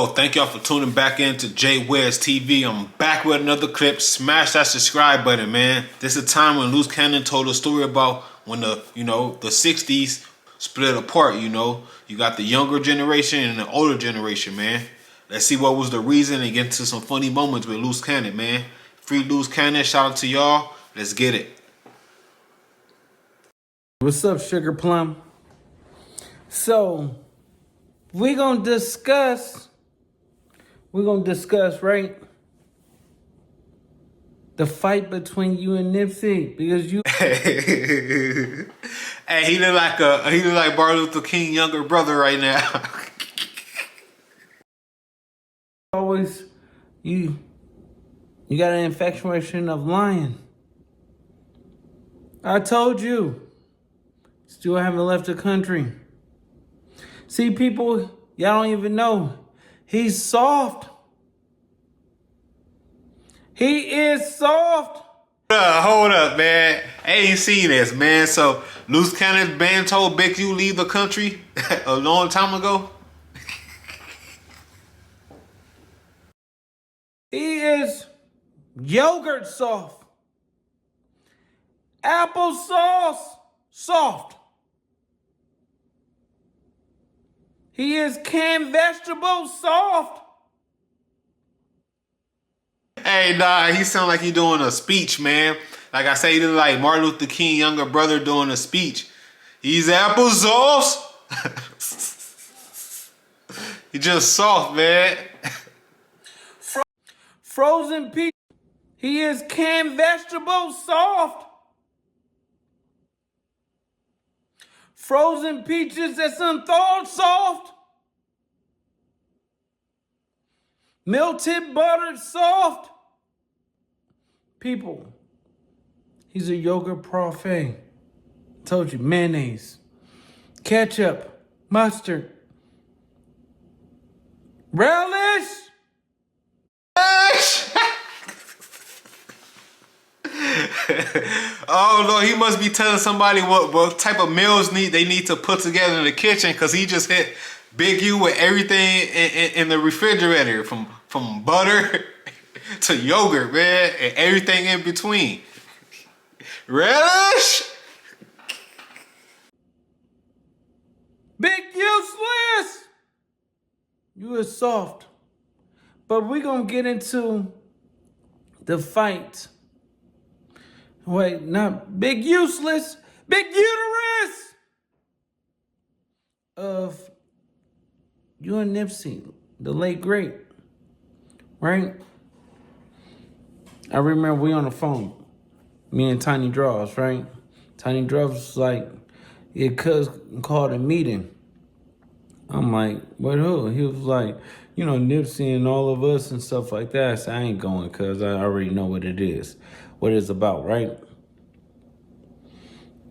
Oh, thank y'all for tuning back in to Jay Wes TV. I'm back with another clip. Smash that subscribe button, man. This is a time when Loose Cannon told a story about when the 60s split apart, You got the younger generation and the older generation, man. Let's see what was the reason and get into some funny moments with Loose Cannon, man. Free Loose Cannon, shout out to y'all. Let's get it. What's up, Sugar Plum? So, we're gonna discuss, right? The fight between you and Nipsey, because you Hey, he look like Martin Luther King younger brother right now. always you got an infatuation of lying. I told you. Still haven't left the country. See, people, y'all don't even know. He's soft. He is soft. Hold up, man. I ain't seen this, man. So, Loose Cannon's band told Big U leave the country a long time ago. He is yogurt soft. Applesauce soft. He is canned vegetables soft. Hey, nah, he sound like he doing a speech, man. Like I say, he look like Martin Luther King younger brother doing a speech. He's applesauce. He just soft, man. Frozen peach. He is canned vegetables soft. Frozen peaches that's unthawed soft. Melted butter soft. People, he's a yogurt parfait. Told you, mayonnaise, ketchup, mustard, relish. Oh Lord, he must be telling somebody what type of meals they need to put together in the kitchen, because he just hit Big U with everything in the refrigerator, from butter to yogurt, man, and everything in between. Relish. Big useless. You is soft. But we're going to get into the fight. Wait, not big useless. Big uterus. Of you and Nipsey, the late great. Right? I remember we on the phone. Me and Tiny Draws, right? Tiny Draws was like, yeah, cuz called a meeting. I'm like, what who? He was like, Nipsey and all of us and stuff like that. I said, I ain't going because I already know what it is. What it's about, right?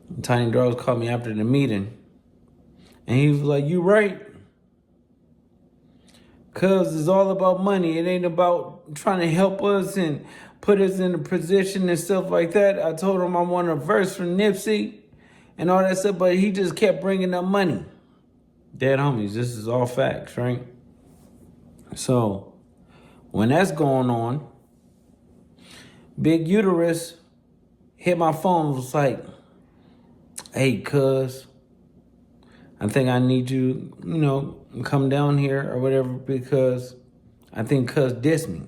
And Tiny Draws called me after the meeting. And he was like, you right. Cuz it's all about money. It ain't about trying to help us and put us in a position and stuff like that. I told him I want a verse from Nipsey and all that stuff, but he just kept bringing up money. Dead homies, this is all facts, right? So, when that's going on, Big Uterus hit my phone, was like, hey, cuz, I think I need you, come down here or whatever, because I think cuz dissed me.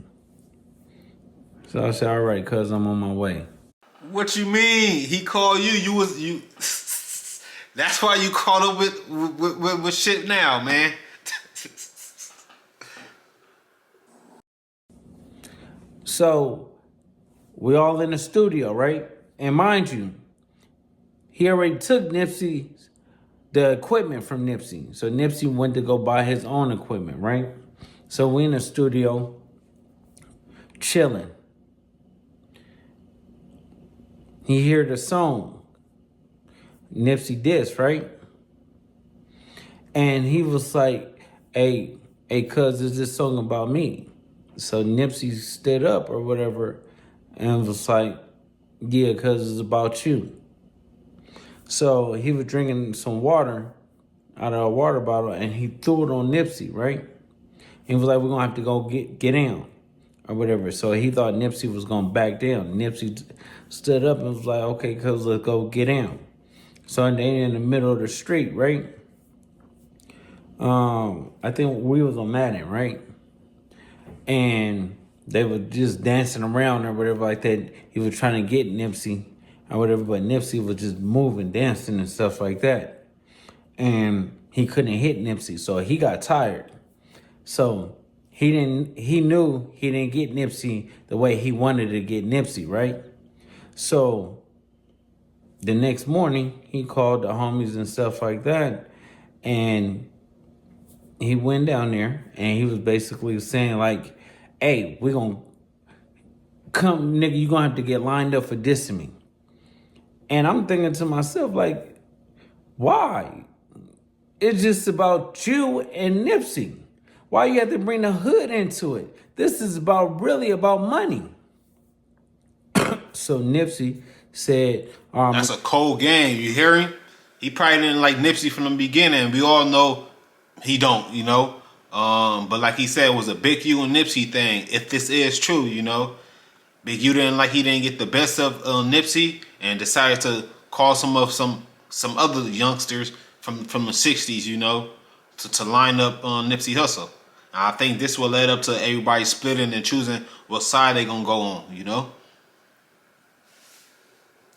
So I said, all right, cuz, I'm on my way. What you mean? He called you. You. That's why you caught up with shit now, man. So we all in the studio, right? And mind you, he already took the equipment from Nipsey. So Nipsey went to go buy his own equipment, right? So we in the studio, chilling. He hear the song, Nipsey diss, right? And he was like, hey, cuz, is this song about me? So Nipsey stood up or whatever and was like, yeah, cuz it's about you. So he was drinking some water out of a water bottle and he threw it on Nipsey, right? He was like, we're gonna have to go get down or whatever. So he thought Nipsey was gonna back down. Nipsey stood up and was like, okay, cuz let's go get down. So they in the middle of the street, right? I think we was on Madden, right? And they were just dancing around or whatever like that. He was trying to get Nipsey or whatever, but Nipsey was just moving, dancing and stuff like that. And he couldn't hit Nipsey, so he got tired. So he knew he didn't get Nipsey the way he wanted to get Nipsey, right? So the next morning, he called the homies and stuff like that, and he went down there and he was basically saying like, hey, we gonna come, nigga, you gonna have to get lined up for dissing me. And I'm thinking to myself, like, why? It's just about you and Nipsey. Why you have to bring the hood into it? This is really about money. So Nipsey said, That's a cold game. You hear him? He probably didn't like Nipsey from the beginning. We all know he don't, you know. But like he said, it was a Big U and Nipsey thing. If this is true, you know, Big U he didn't get the best of Nipsey and decided to call some other youngsters from the '60s, you know, to line up Nipsey Hussle. I think this will lead up to everybody splitting and choosing what side they gonna go on, you know.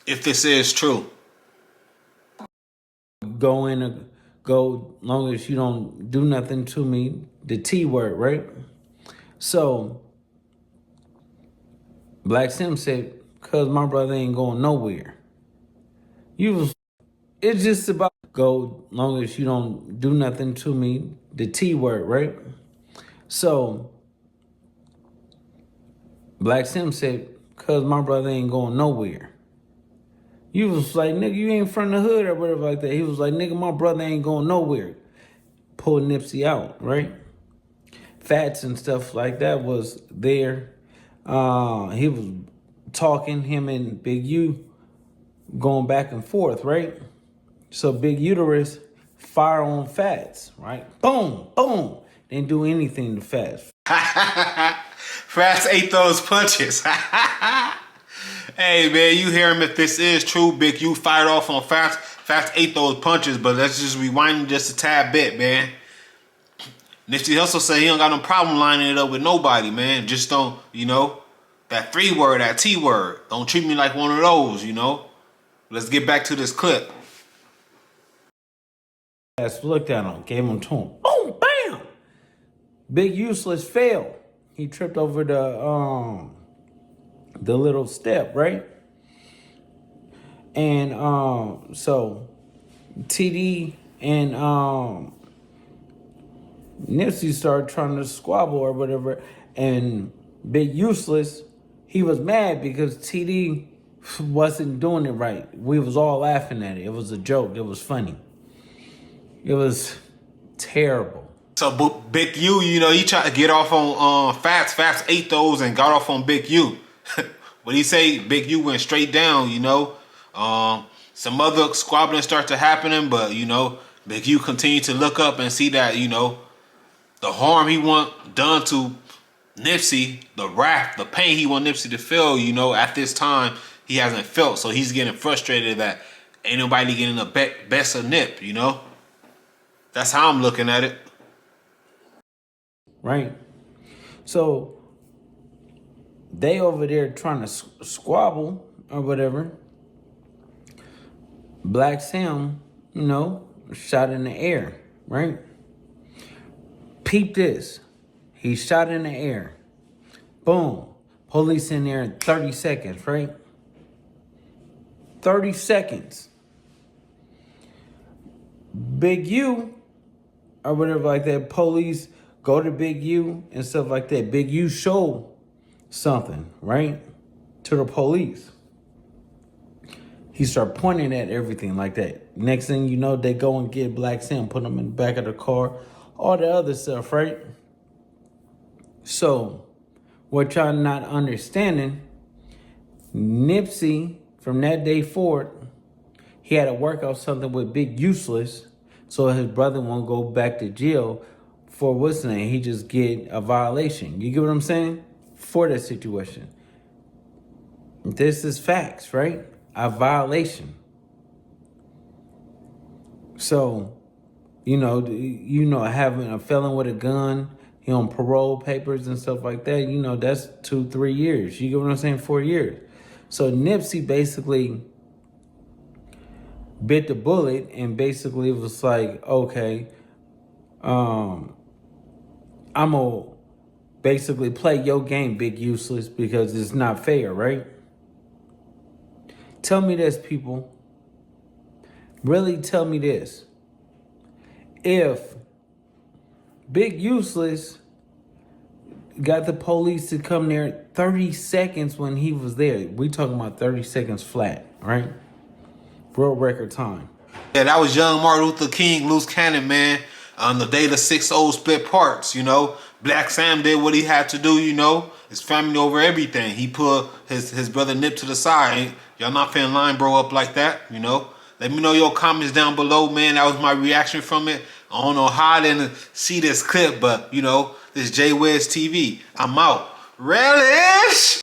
If this is true. Go long as you don't do nothing to me, the T word, right? So Black Sim said, cause my brother ain't going nowhere. It's just about go long as you don't do nothing to me, the T word, right? So Black Sim said, cause my brother ain't going nowhere. You was like, nigga, you ain't from the hood or whatever like that. He was like, nigga, my brother ain't going nowhere. Pull Nipsey out, right? Fats and stuff like that was there. He was talking, him and Big U going back and forth, right? So Big Uterus fire on Fats, right? Boom, boom. Didn't do anything to Fats. Fats ate those punches. Hey, man, you hear him if this is true. Big U fired off on Fats. Fats ate those punches, but let's just rewind just a tad bit, man. Nipsey Hussle said he don't got no problem lining it up with nobody, man. Just don't, you know, that 3 word, that T word. Don't treat me like one of those, you know. Let's get back to this clip. Fats looked at him, gave him to him. Boom, bam! Big Useless fell. He tripped over the little step, right? And so TD and Nipsey started trying to squabble or whatever, and Big Useless, he was mad because TD wasn't doing it right. We was all laughing at it. It was a joke. It was funny. It was terrible. So Big U, you know, he tried to get off on Fats. Fats ate those and got off on Big U. What he say? Big U went straight down, you know. Some other squabbling started to happening, but, you know, Big U continued to look up and see that, you know, the harm he want done to Nipsey, the wrath, the pain he want Nipsey to feel, you know, at this time, he hasn't felt. So he's getting frustrated that ain't nobody getting the best of Nip, you know. That's how I'm looking at it. Right? So they over there trying to squabble or whatever. Black Sam, you know, shot in the air, right? Peep this. He shot in the air. Boom. Police in there in 30 seconds, right? 30 seconds. Big U or whatever like that, police go to Big U and stuff like that. Big U show something, right? To the police. He start pointing at everything like that. Next thing you know, they go and get Black Sam, put him in the back of the car, all the other stuff, right? So, what y'all not understanding, Nipsey, from that day forward, he had to work out something with Big Useless so his brother won't go back to jail for what's the name, he just get a violation. You get what I'm saying? For that situation. This is facts, right? A violation. So, having a felon with a gun, he on parole papers and stuff like that, that's 2-3 years. You get what I'm saying? 4 years. So Nipsey basically bit the bullet and basically was like, okay, I'm gonna basically play your game, Big Useless, because it's not fair, right? Tell me this, people. Really tell me this. If Big Useless got the police to come there 30 seconds when he was there, we talking about 30 seconds flat, right? World record time. Yeah, that was young Martin Luther King, loose cannon, man. On the day the 6-0 split parts, Black Sam did what he had to do, His family over everything. He put his brother Nip to the side. Y'all not finna line bro up like that, Let me know your comments down below, man. That was my reaction from it. I don't know how I didn't see this clip, but, this Jay Wiz TV. I'm out. Relish!